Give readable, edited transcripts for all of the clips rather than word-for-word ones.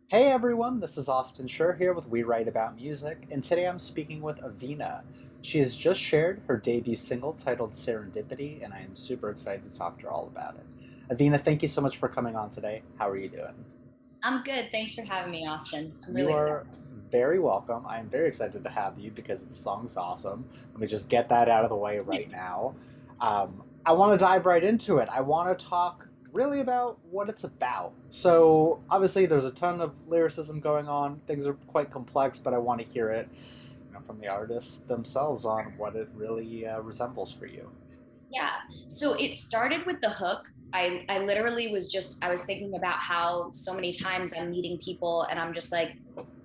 Hey everyone, this is Austin Schur here with We Write About Music, and today I'm speaking with ævina. She has just shared her debut single titled Serendipity, and I am super excited to talk to her all about it. ævina, thank you so much for coming on today. How are you doing? I'm good. Thanks for having me, Austin. I'm You really excited. are very welcome. I am very excited to have you because the song's awesome. Let me just get that out of the way right now. I want to dive right into it. I want to talk really about what it's about. So, obviously, there's a ton of lyricism going on. Things are quite complex, but I want to hear it, from the artists themselves on what it really resembles for you. Yeah. So it started with the hook. I literally I was thinking about how so many times I'm meeting people and I'm just like,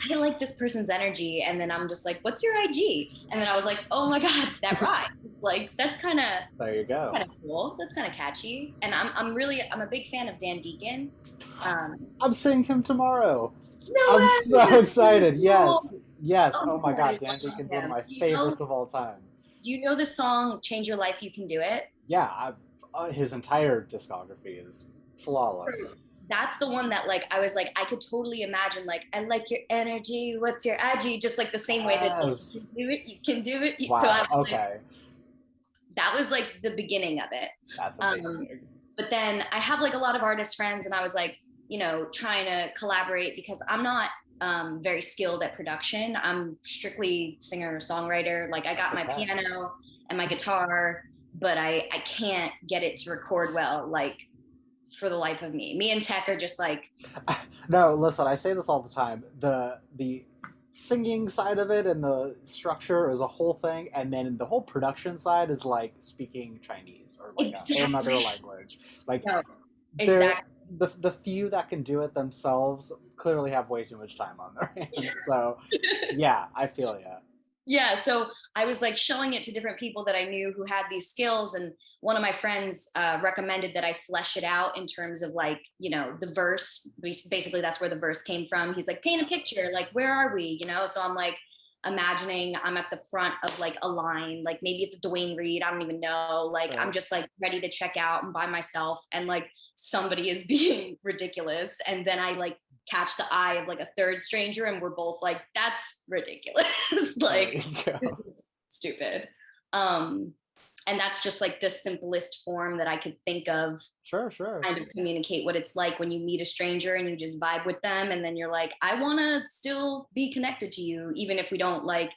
I like this person's energy. And then I'm just like, what's your IG? And then I was like, oh my God, that rhymes. Like There you that's go. kind of cool. That's kind of catchy. And I'm a big fan of Dan Deacon. Um, I'm seeing him tomorrow. no I'm so way. excited. Cool. Yes, yes. Oh Oh my my God, I God, Dan love Deacon's one of him. my favorites of all time. Do you know the song Change Your Life, You Can Do It? Yeah, his entire discography is flawless. That's the one that like I was like I could totally imagine like I like your energy. What's your IG? Just like the same way that like you Yes. can do it, you can do it. So I Wow. was like Okay. that was like the beginning of it. That's Um, amazing. but then I have like a lot of artist friends, and I was like trying to collaborate because I'm not very skilled at production. I'm strictly singer songwriter. Like I That's got my okay. piano and my guitar, but I can't get it to record well. Like for the life of me. Me and Tech are just like, No, listen. I say this all the time. The singing side of it and the structure is a whole thing, and then the whole production side is like speaking Chinese or like a whole nother exactly. language. Like No, they're exactly. the few that can do it themselves clearly have way too much time on their hands. So yeah, I feel ya. Yeah. So I was like showing it to different people that I knew who had these skills. And one of my friends recommended that I flesh it out in terms of like, the verse. Basically, that's where the verse came from. He's like, paint a picture. Like, where are we? So I'm like, imagining I'm at the front of like a line, like maybe at the Dwayne Reed, I don't even know. Like I'm Right. just like ready to check out and by myself, and like somebody is being ridiculous, and then I like catch the eye of like a third stranger, and we're both like, that's ridiculous. There Like you this go. is stupid. Um, and that's just like the simplest form that I could think of Sure, to sure. kind of communicate what it's like when you meet a stranger and you just vibe with them, and then you're like, I want to still be connected to you even if we don't like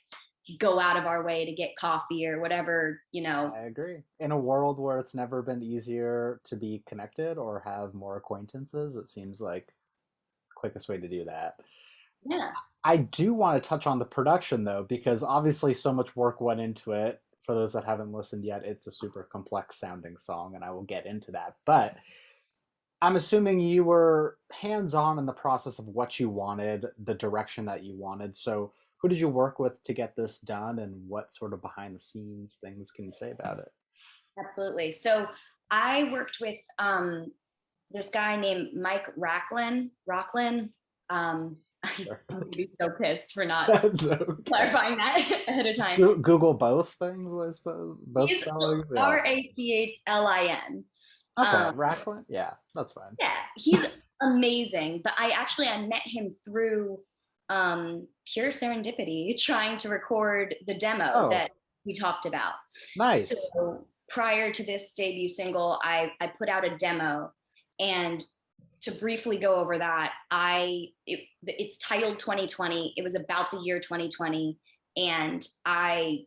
go out of our way to get coffee or whatever. I agree. In a world where it's never been easier to be connected or have more acquaintances, it seems like quickest way to do that. Yeah. I do want to touch on the production though, because obviously so much work went into it. For those that haven't listened yet, it's a super complex sounding song, and I will get into that. But I'm assuming you were hands on in the process of what you wanted, the direction that you wanted. So, who did you work with to get this done, and what sort of behind the scenes things can you say about it? Absolutely. So I worked with this guy named Mike Rocklin. Sure. I'm gonna be so pissed for not That's okay. clarifying that ahead of Just time. Google both things, I suppose. Both He's spellings. Yeah. Rachlin. Okay. Um, Racklin. Yeah, that's fine. yeah, he's amazing. But I met him through pure serendipity, trying to record the demo Oh, that we talked about. nice. So prior to this debut single, I put out a demo, and to briefly go over that, it's titled 2020. It was about the year 2020, and I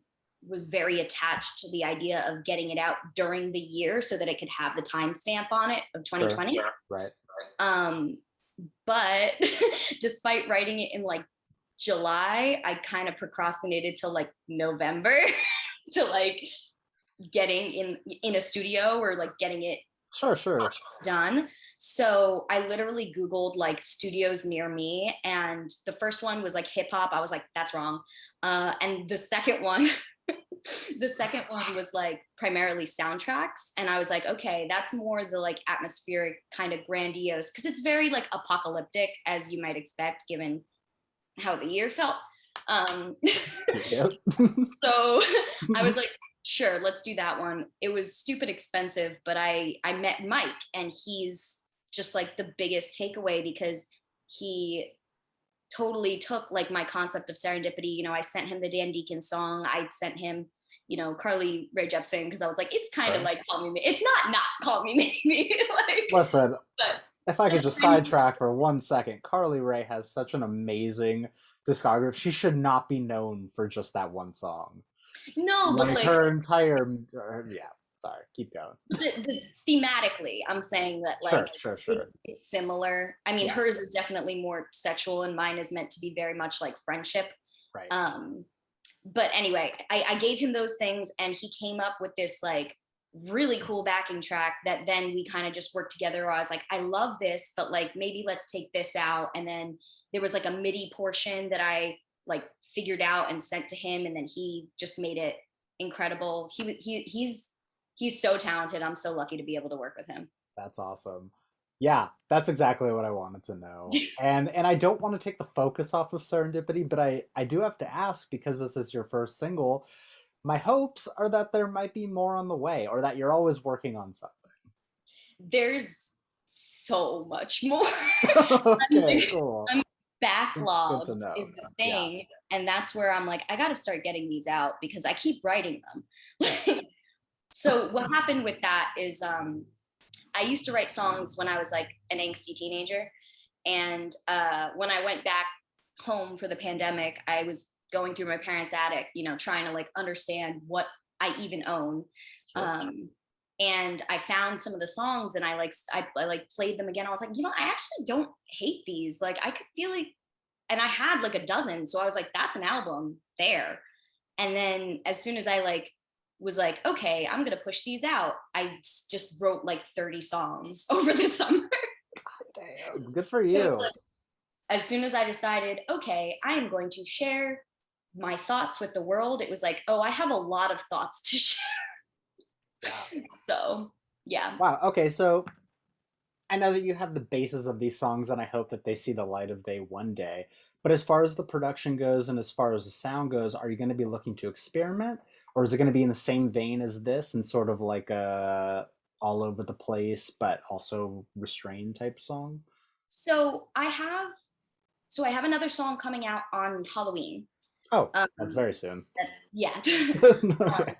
was very attached to the idea of getting it out during the year so that it could have the timestamp on it of Sure. 2020. Right. Um, but despite writing it in like July, I kind of procrastinated till like November to like getting in a studio or like getting it Sure, sure. done. So I literally Googled like studios near me, and the first one was like hip hop. I was like, that's wrong. And the second one, the second one was like primarily soundtracks, and I was like, okay, that's more the like atmospheric kind of grandiose because it's very like apocalyptic as you might expect given how the year felt. Um, Yep. so I was like, sure, let's do that one. It was stupid expensive, but I met Mike, and he's just like the biggest takeaway because he totally took like my concept of serendipity. You know, I sent him the Dan Deacon song. I sent him, you know, Carly Rae Jepsen, because I was like, it's kind of Sure. like Call Me Maybe. It's not Call Me Maybe, like, Listen, but if I could just sidetrack for 1 second, Carly Rae has such an amazing discography. She should not be known for just that one song. no, but Like like her entire, yeah. Sorry, keep going. the thematically, I'm saying that like Sure, sure, sure. it's similar. I mean, Yeah, hers is definitely more sexual, and mine is meant to be very much like friendship. right. Um, but anyway, I gave him those things, and he came up with this like really cool backing track that then we kind of just worked together. I was like, I love this, but like maybe let's take this out. And then there was like a MIDI portion that I like figured out and sent to him, and then he just made it incredible. He's so talented. I'm so lucky to be able to work with him. That's awesome. Yeah, that's exactly what I wanted to know. And I don't want to take the focus off of Serendipity, but I do have to ask because this is your first single. My hopes are that there might be more on the way or that you're always working on something. There's so much more. Okay, cool. I'm Good backlogged to know. is the Yeah. thing. And that's where I'm like, I got to start getting these out because I keep writing them. So what happened with that is I used to write songs when I was like an angsty teenager. And when I went back home for the pandemic, I was going through my parents' attic, you know, trying to like understand what I even own. Sure. And I found some of the songs, and I like played them again. I was like, you know, I actually don't hate these. Like I could feel like, and I had like a dozen. So I was like, that's an album there. And then as soon as I like was like, okay, I'm gonna push these out, just wrote like 30 songs over the summer. Damn, good for So you. like, as soon as I decided, okay, I am going to share my thoughts with the world, it was like, oh, I have a lot of thoughts to share. Yeah. So yeah. Wow. Okay, so I know that you have the basis of these songs, and I hope that they see the light of day one day. But as far as the production goes and as far as the sound goes, are you going to be looking to experiment, or is it going to be in the same vein as this and sort of like a all over the place but also restrained type song? So I have another song coming out on Halloween. Oh, that's Um, very soon. yeah. Okay.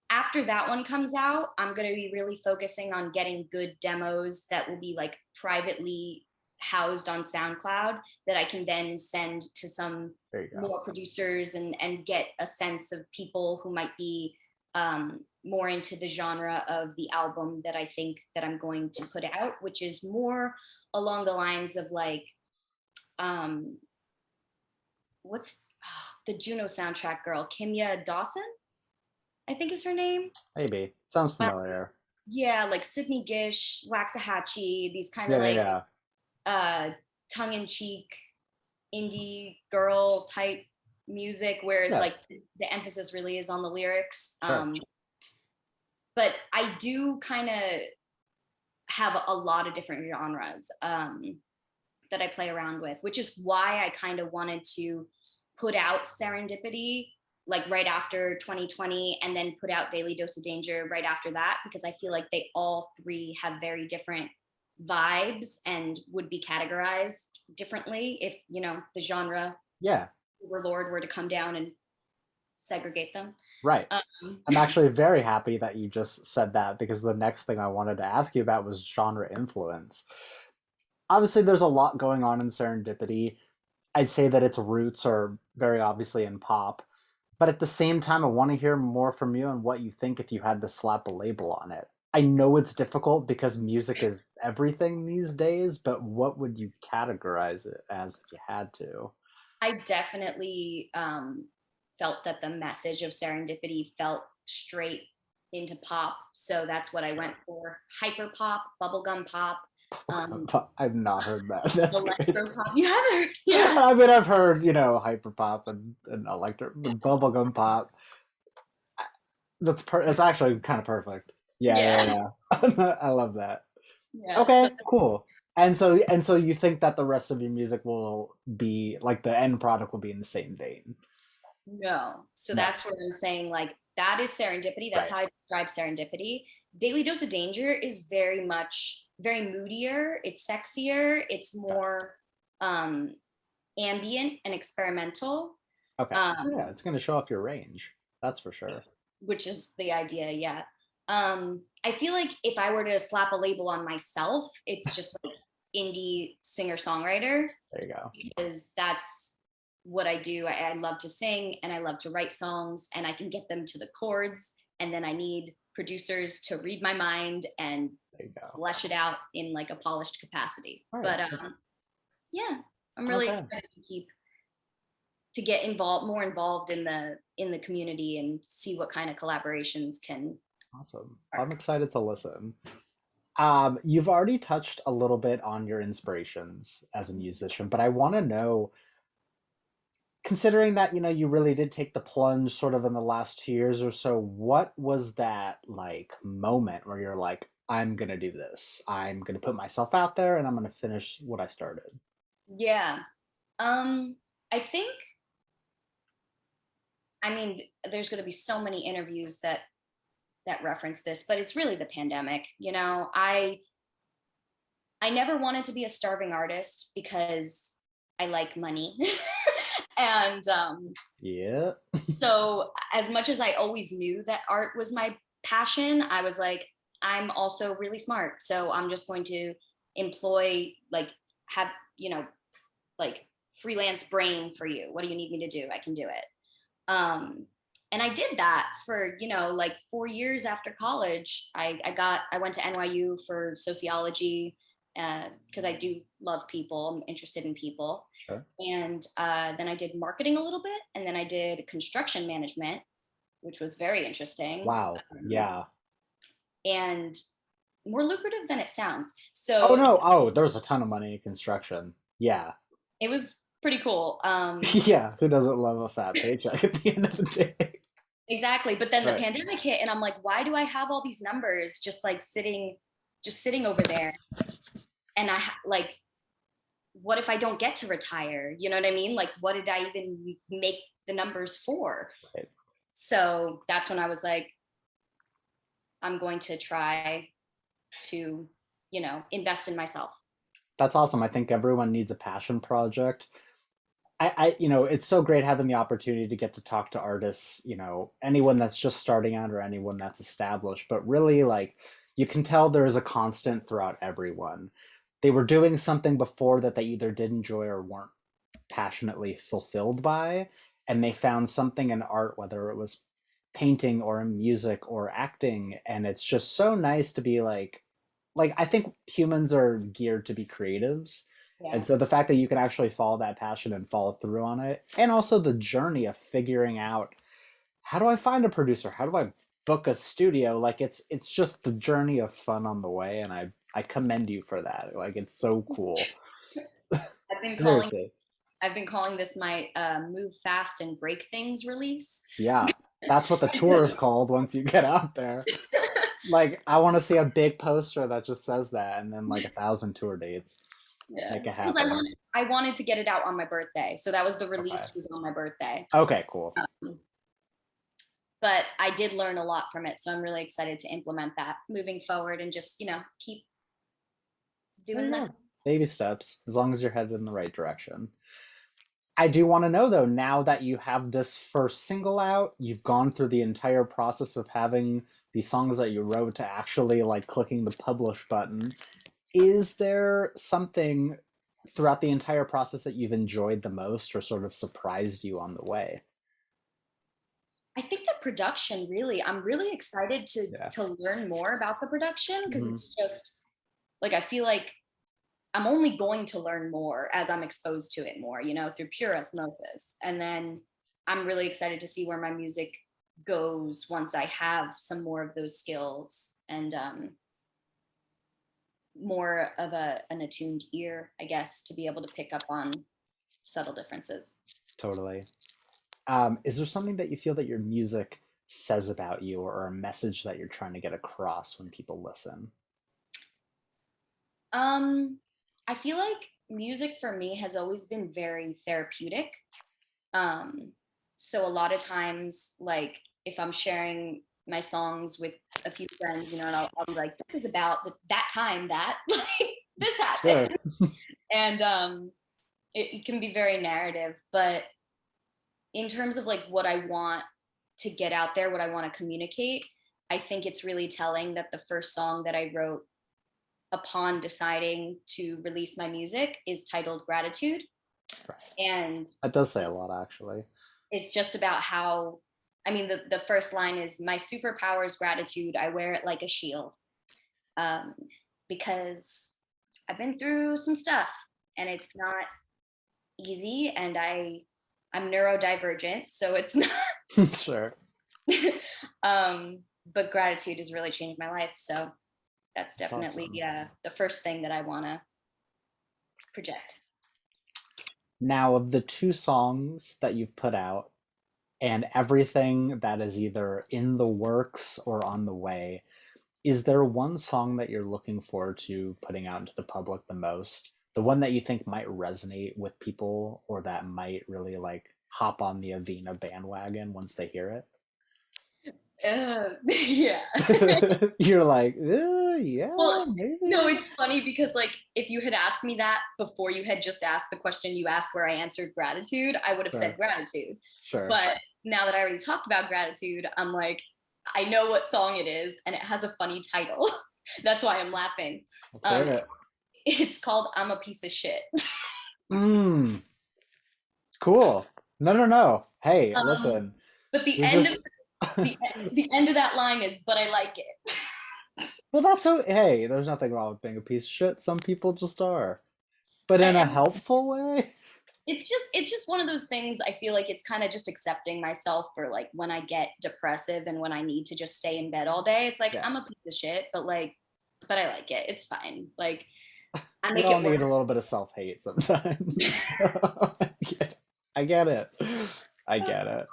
After that one comes out, I'm going to be really focusing on getting good demos that will be like privately housed on SoundCloud that I can then send to some There you go. more producers and get a sense of people who might be more into the genre of the album that I think that I'm going to put out, which is more along the lines of like, um, what's the Juno soundtrack girl, Kimya Dawson, I think is her name. Maybe. Sounds familiar. Yeah, like Sydney Gish, Waxahachie, these kind of Yeah, yeah, like yeah. uh tongue-in-cheek indie girl type music where Yeah, like the emphasis really is on the lyrics. sure. But I do kind of have a lot of different genres that I play around with, which is why I kind of wanted to put out Serendipity like right after 2020, and then put out Daily Dose of Danger right after that, because I feel like they all three have very different vibes and would be categorized differently if, you know, the genre Yeah, overlord were to come down and segregate them. right. Um, I'm actually very happy that you just said that because the next thing I wanted to ask you about was genre influence. Obviously, there's a lot going on in Serendipity. I'd say that its roots are very obviously in pop, but at the same time, I want to hear more from you on what you think if you had to slap a label on it. I know it's difficult because music is everything these days, but what would you categorize it as if you had to? I definitely felt that the message of Serendipity felt straight into pop. So that's what I went Sure. for. Hyper pop, bubblegum pop, um, I've not heard that. That's great. electro pop. You haven't? Yeah. I mean, I've heard, hyperpop and electro, but bubblegum pop. That's actually kind of perfect. Yeah, Yeah. yeah, yeah. I love that. Yeah. So Okay, cool. And so you think that the rest of your music will be like the end product will be in the same vein? no. So No. that's where I'm saying like that is serendipity. That's Right. how I describe serendipity. Daily Dose of Danger is very much very moodier. It's sexier. It's Okay. more um ambient and experimental, Okay. Yeah, um, it's going to show off your range. That's for sure. which is the idea. Yeah. I feel like if I were to slap a label on myself, it's just like indie singer songwriter, There you go. because that's what I do. I love to sing and I love to write songs, and I can get them to the chords. And then I need producers to read my mind and There you go. flesh it out in like a polished capacity. All right. But yeah, I'm really Okay. excited to get involved, more involved in the community, and see what kind of collaborations can Awesome. I'm spark. excited to listen. You've already touched a little bit on your inspirations as a musician, but I want to know, considering that, you really did take the plunge sort of in the last 2 years or so, what was that like moment where you're like, I'm gonna do this. I'm gonna put myself out there and I'm gonna finish what I started. Yeah. Um, I think, I mean, there's going to be so many interviews that reference this, but it's really the pandemic. I never wanted to be a starving artist because I like money. And Yeah. so, as much as I always knew that art was my passion, I was like, I'm also really smart. So, I'm just going to employ, like, have, like freelance brain for you. What do you need me to do? I can do it. Um, and I did that for, like 4 years after college. I went to NYU for sociology, because I do love people. I'm interested in people. Sure. And then I did marketing a little bit, and then I did construction management, which was very interesting, Wow. Yeah. and more lucrative than it sounds. Oh So no. Oh, there's a ton of money in construction. Yeah. it was pretty cool. Yeah. Who doesn't love a fat paycheck at the end of the day? Exactly. But then the Right. pandemic hit, and I'm like, why do I have all these numbers just sitting over there? And like, what if I don't get to retire? You know what I mean? Like, what did I even make the numbers for? Right. So that's when I was like, I'm going to try to, invest in myself. That's awesome. I think everyone needs a passion project. It's so great having the opportunity to get to talk to artists, anyone that's just starting out or anyone that's established, but really like you can tell there is a constant throughout everyone. They were doing something before that they either did enjoy or weren't passionately fulfilled by, and they found something in art, whether it was painting or in music or acting, and it's just so nice to be like I think humans are geared to be creatives. Yeah. And so the fact that you can actually follow that passion and follow through on it, and also the journey of figuring out, how do I find a producer? How do I book a studio? Like it's just the journey of fun on the way, and I commend you for that. Like it's so cool. I've been calling Seriously. I've been calling this my move fast and break things release. Yeah. That's what the tour is called once you get out there. Like I want to see a big poster that just says that and then like 1,000 tour dates. Yeah, Make it because happen. I wanted to get it out on my birthday, so that was the Okay. release, was on my birthday. Okay, cool. But I did learn a lot from it, so I'm really excited to implement that moving forward, and just keep There you doing that. go. Baby steps, as long as you're headed in the right direction. I do want to know though, now that you have this first single out, you've gone through the entire process of having the songs that you wrote to actually like clicking the publish button. Is there something throughout the entire process that you've enjoyed the most or sort of surprised you on the way? I think the production, really, I'm really excited to Yeah. learn more about the production, because Hmm. it's just like, I feel like I'm only going to learn more as I'm exposed to it more, through pure osmosis. And then I'm really excited to see where my music goes once I have some more of those skills, and more of an attuned ear, I guess, to be able to pick up on subtle differences. Totally. Is there something that you feel that your music says about you or a message that you're trying to get across when people listen? Um, I feel like music for me has always been very therapeutic. Um, so a lot of times, like, if I'm sharing my songs with a few friends, and I'll be like, this is about that time that like this Sure. happened. And it can be very narrative, but in terms of like what I want to get out there, what I want to communicate, I think it's really telling that the first song that I wrote upon deciding to release my music is titled Gratitude. Right. And That does say a lot, actually. it's just about how, I mean, the first line is, my superpower is gratitude. I wear it like a shield. Um, because I've been through some stuff and it's not easy. And I'm neurodivergent, so it's not, Sure. um, but gratitude has really changed my life. So that's That's definitely awesome. the first thing that I want to project. Now, of the two songs that you've put out and everything that is either in the works or on the way, is there one song that you're looking forward to putting out into the public the most? The one that you think might resonate with people or that might really like hop on the ævina bandwagon once they hear Yeah. it? You're like, Well, yeah, no, maybe. it's funny because like if you had asked me that before you had just asked the question you asked where I answered gratitude, I would have said Sure, gratitude. sure. But now that I already talked about gratitude, I'm like, I know what song it is and it has a funny title. That's why I'm laughing. Let's hear Um, it. it's called I'm a Piece of Shit. Mmm, cool. No, no, no. Hey, Um, listen. but the You're end of just the the end of that line is, but I like it. well, that's okay. Hey, there's nothing wrong with being a piece of shit. Some people just are, but in a And helpful way. it's just one of those things. I feel like it's kind of just accepting myself for like when I get depressive and when I need to just stay in bed all day. It's like Yeah, I'm a piece of shit, but like, but I like it. It's fine. Like I we make all it need work. a little bit of self-hate sometimes. I get it. I get it.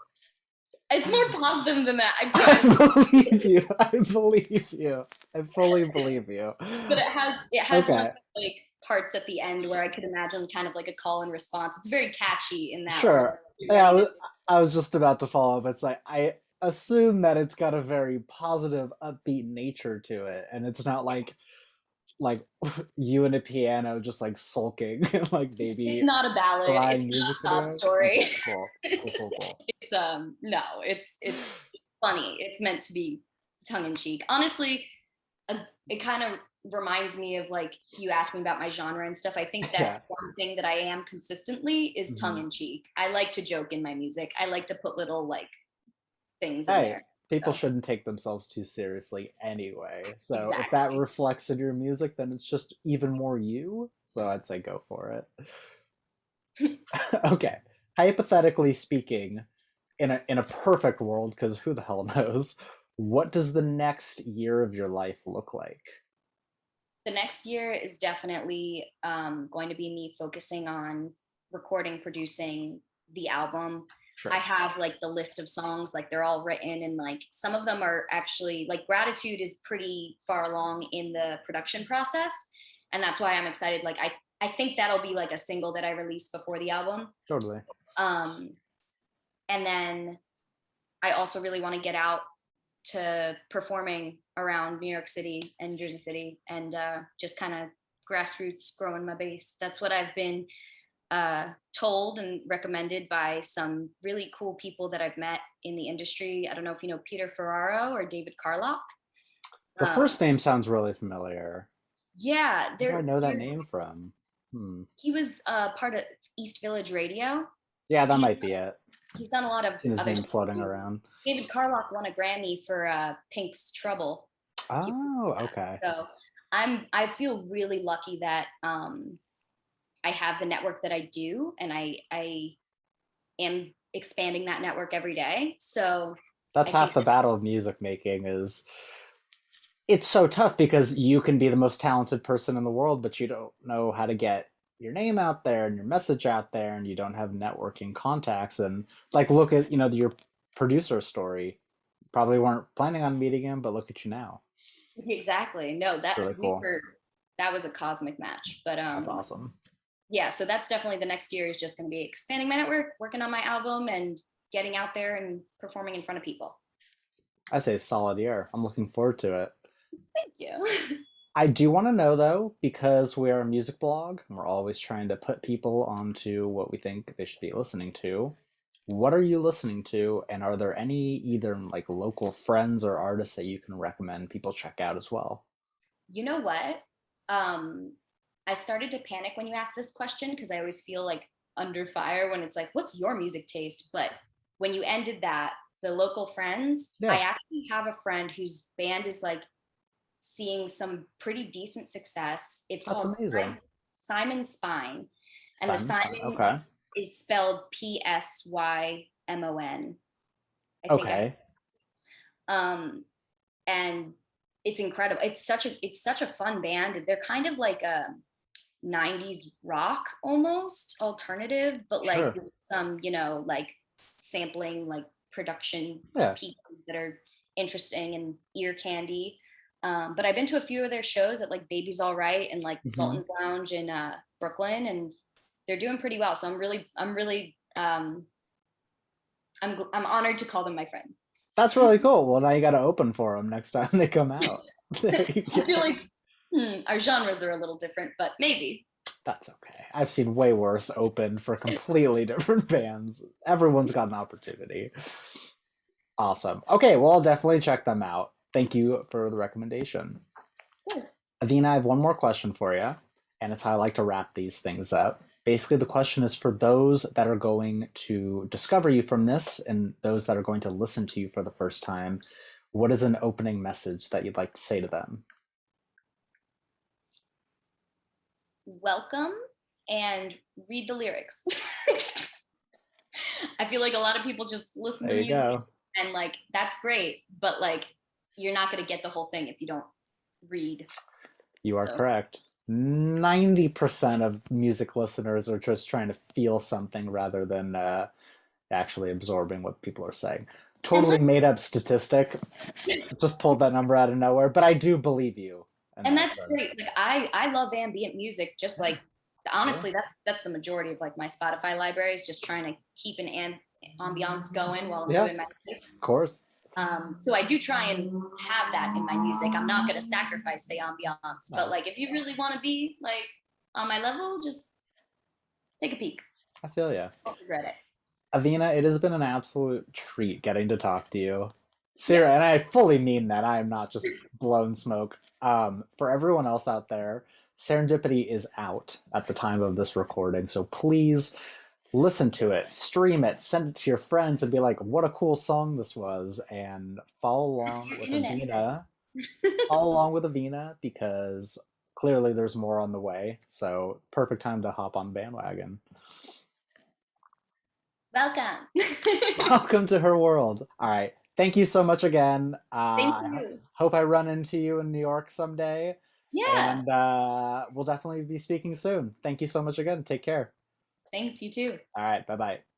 It's more positive than that, I promise. I believe you. I believe you. I fully believe you. But it has one of Okay, those, like parts at the end where I could imagine kind of like a call and response. It's very catchy in that way. sure. You Yeah, ready to? I was just about to follow up. It's like I assume that it's got a very positive, upbeat nature to it, and it's not like you and a piano just like sulking like It's maybe not a ballad. It's crying not music a sob videos. story. Okay, cool, cool, cool, cool. It's no, it's funny. It's meant to be tongue in cheek. Honestly, it kind of reminds me of like you asked me about my genre and stuff. I think that Yeah. one thing that I am consistently is tongue Hmm. in cheek. I like to joke in my music. I like to put little like things in Hey, there. people So shouldn't take themselves too seriously anyway. So if that exactly. reflects in your music, then it's just even more you. So I'd say go for it. Okay. Hypothetically speaking, in a perfect world, because who the hell knows, what does the next year of your life look like? The next year is definitely going to be me focusing on recording, producing the album. I Sure. have like the list of songs, like they're all written, and like some of them are actually like Gratitude is pretty far along in the production process. And that's why I'm excited. Like I think that'll be like a single that I release before the album. Totally. Um, and then I also really want to get out to performing around New York City and Jersey City and just kind of grassroots growing my base. That's what I've been told and recommended by some really cool people that I've met in the industry. I don't know if you know Peter Ferraro or David Carlock. The Um, first name sounds really familiar. yeah, Where do I know that they're name from? Hmm. he was part of East Village Radio. Yeah, that He's might be it. he's done a lot of Seen his other name stuff floating too. around. David Carlock won a Grammy for Pink's Trouble. He, Oh, okay. so I feel really lucky that I have the network that I do, and I am expanding that network every day. So That's I think half the battle of music making is it's so tough because you can be the most talented person in the world, but you don't know how to get your name out there and your message out there, and you don't have networking contacts. And like, look at your producer story. Probably weren't planning on meeting him, but look at you now. exactly. No, It's really cool. that was a cosmic match. But That's awesome. yeah, so that's definitely the next year is just going to be expanding my network, working on my album, and getting out there and performing in front of people. I say solid year. I'm looking forward to it. Thank you. I do want to know though, because we're a music blog and we're always trying to put people onto what we think they should be listening to. What are you listening to, and are there any either like local friends or artists that you can recommend people check out as well? You know what? Um, I started to panic when you asked this question because I always feel like under fire when it's like, what's your music taste? But when you ended that, the local friends, I Yeah, actually have a friend whose band is like seeing some pretty decent success. It's that's called amazing. Simon Spine, and the Simon's fine. Simon Okay. is spelled Psymon. I think I Okay. and it's incredible. It's such a fun band. They're kind of like a 90s rock almost alternative, but like Sure. with some, like sampling, like production Yeah. pieces that are interesting and ear candy. But I've been to a few of their shows at like Baby's All Right and like Hmm. Sultan's Lounge in Brooklyn, and they're doing pretty well. So I'm honored to call them my friends. That's really cool. Well, now you got to open for them next time they come out. There you I feel go. like our genres are a little different, but maybe. That's okay. I've seen way worse open for completely different bands. Everyone's got an opportunity. Awesome. Okay, well, I'll definitely check them out. Thank you for the recommendation. Of course. Avina, I have one more question for you, and it's how I like to wrap these things up. Basically, the question is for those that are going to discover you from this and those that are going to listen to you for the first time, what is an opening message that you'd like to say to them? Welcome and read the lyrics. I feel like a lot of people just listen to There you music go. and like that's great, but like you're not going to get the whole thing if you don't read. You are So, correct. 90% of music listeners are just trying to feel something rather than actually absorbing what people are saying. and Totally made up statistic. Just pulled that number out of nowhere, but I do believe you in and that that's sense. great. Like I love ambient music just Yeah, like yeah, honestly that's the majority of like my Spotify library is just trying to keep an ambiance going while I'm yeah, living my life. of course. So I do try and have that in my music. I'm not going to sacrifice the ambiance, but No, like if you really want to be like on my level, just take a peek. I feel you. Don't regret it. Avina, it has been an absolute treat getting to talk to you. Yeah. Sarah, and I fully mean that. I am not just blown smoke. For everyone else out there, Serendipity is out at the time of this recording, so please listen to it, stream it, send it to your friends, and be like, "What a cool song this was!" And follow That's along your with internet friend. Avina. Follow along with Avina because clearly there's more on the way. So perfect time to hop on bandwagon. Welcome. Welcome to her world. All right. Thank you so much again. Thank I you. hope I run into you in New York someday. Yeah. And we'll definitely be speaking soon. Thank you so much again. Take care. Thanks, you too. All right. Bye bye.